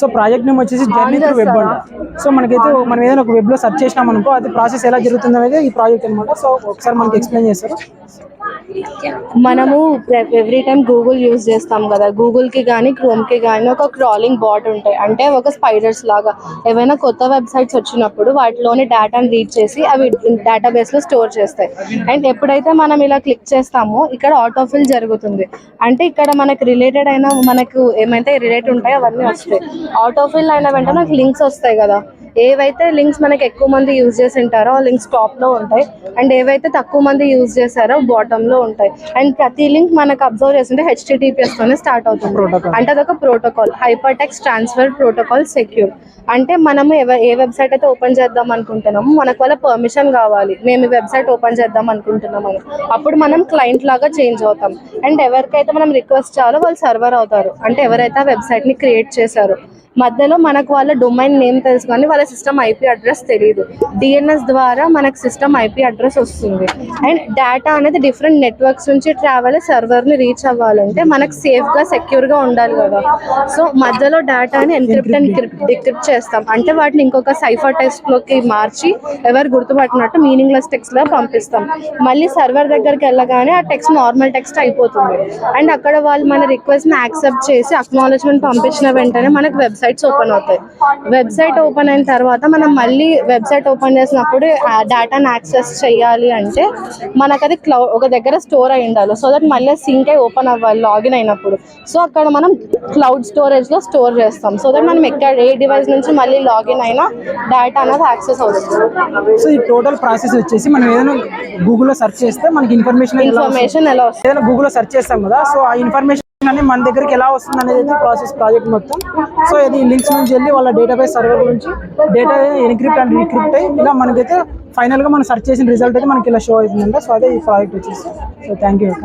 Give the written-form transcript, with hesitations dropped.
So project name వచ్చేసి journey through web అంట. So మనకైతే మనం ఏదైనా ఒక వెబ్లో సెర్చ్ చేసినాం అనుకో అది ప్రాసెస్ ఎలా జరుగుతుంది అనేది ఈ ప్రాజెక్ట్ అనమాట. సో ఒకసారి మనకి ఎక్స్ప్లెయిన్ చేస్తారు. మనము ఎవ్రీ టైం గూగుల్ యూజ్ చేస్తాం కదా, గూగుల్కి కానీ క్రోమ్కి కానీ ఒక క్రాలింగ్ బాట్ ఉంటాయి, అంటే ఒక స్పైడర్స్ లాగా. ఏవైనా కొత్త వెబ్సైట్స్ వచ్చినప్పుడు వాటిలోని డేటాను రీడ్ చేసి అవి డేటాబేస్లో స్టోర్ చేస్తాయి. అండ్ ఎప్పుడైతే మనం ఇలా క్లిక్ చేస్తామో ఇక్కడ ఆటోఫిల్ జరుగుతుంది. అంటే ఇక్కడ మనకు రిలేటెడ్ అయిన మనకు ఏమైతే రిలేట్ ఉంటాయో అవన్నీ వస్తాయి. ఆటోఫిల్ అయిన వెంటనే మనకు లింక్స్ వస్తాయి కదా, ఏవైతే లింక్స్ మనకి ఎక్కువ మంది యూజ్ చేసి ఉంటారో ఆ లింక్స్ టాప్లో ఉంటాయి, అండ్ ఏవైతే తక్కువ మంది యూజ్ చేశారో బాటంలో ఉంటాయి. అండ్ ప్రతి లింక్ మనకు అబ్జర్వ్ చేస్తుంటే HTTPSతోనే స్టార్ట్ అవుతుంది. అంటే అదొక protocol, hyper text transfer protocol secure. అంటే మనము ఏ వెబ్సైట్ అయితే ఓపెన్ చేద్దాం అనుకుంటున్నామో మనకు వాళ్ళ పర్మిషన్ కావాలి, మేము ఈ వెబ్సైట్ ఓపెన్ చేద్దాం అనుకుంటున్నాం అని. అప్పుడు మనం క్లయింట్ లాగా చేంజ్ అవుతాం. అండ్ ఎవరికైతే మనం రిక్వెస్ట్ చేయాలో వాళ్ళు సర్వర్ అవుతారు, అంటే ఎవరైతే ఆ వెబ్సైట్ని క్రియేట్ చేశారో. మధ్యలో మనకు వాళ్ళ డొమైన్ నేమ్ తెలుసు కానీ వాళ్ళ సిస్టమ్ IP అడ్రస్ తెలియదు. DNS ద్వారా మనకు సిస్టమ్ IP అడ్రస్ వస్తుంది. అండ్ డేటా అనేది డిఫరెంట్ నెట్వర్క్స్ నుంచి ట్రావెల్ సర్వర్ని రీచ్ అవ్వాలంటే మనకు సేఫ్గా సెక్యూర్గా ఉండాలి కదా. సో మధ్యలో డేటాని ఎన్క్రిప్ట్ అండ్ డిక్రిప్ట్ చేస్తాం, అంటే వాటిని ఇంకొక సైఫర్ టెక్స్ట్లోకి మార్చి ఎవరు గుర్తుపట్టినట్టు మీనింగ్లెస్ టెక్స్ట్లా పంపిస్తాం. మళ్ళీ సర్వర్ దగ్గరికి వెళ్ళగానే ఆ టెక్స్ట్ నార్మల్ టెక్స్ట్ అయిపోతుంది. అండ్ అక్కడ వాళ్ళు మన రిక్వెస్ట్ని యాక్సెప్ట్ చేసి అక్నాలెడ్జ్మెంట్ పంపించిన వెంటనే మనకు వెబ్సైట్స్ ఓపెన్ అవుతాయి. వెబ్సైట్ ఓపెన్ అయిన తర్వాత మనం మళ్ళీ వెబ్సైట్ ఓపెన్ చేసినప్పుడు ఆ డేటాను యాక్సెస్ చేయాలి అంటే మనకు అది ఒక దగ్గర స్టోర్ అయి ఉండాలి. సో దట్ మళ్ళీ సింక్ అయి ఓపెన్ అవ్వాలి లాగిన్ అయినప్పుడు. సో అక్కడ మనం క్లౌడ్ స్టోరేజ్లో స్టోర్ చేస్తాం. సో దట్ మనం ఏ డివైస్ నుంచి మళ్ళీ లాగిన్ అయినా డేటా అనేది యాక్సెస్ అవుతుంది. సో ఈ టోటల్ ప్రాసెస్ వచ్చేసి మనం ఏదైనా గూగుల్లో సెర్చ్ చేస్తే మనకి ఇన్ఫర్మేషన్ ఎలా వస్తుంది, ఏదైనా గూగుల్లో సెర్చ్ చేస్తాం కదా, సో ఆ ఇన్ఫర్మేషన్ అనేది మన దగ్గరికి ఎలా వస్తుంది అనేది ప్రాజెక్ట్ మొత్తం. సో ఇది లింక్స్ నుంచి వెళ్ళి వాళ్ళ డేటాబేస్ సర్వర్ నుంచి డేటా ఎన్క్రిప్ట్ అండ్ డీక్రిప్ట్ అయ్యి ఇలా మనకైతే ఫైనల్గా మనం సెర్చ్ చేసిన రిజల్ట్ అయితే మనకి ఇలా షో అవుతుందంట. సో అదే ఈ ప్రాజెక్ట్ వచ్చేసి. సో థ్యాంక్ యూ అక్క.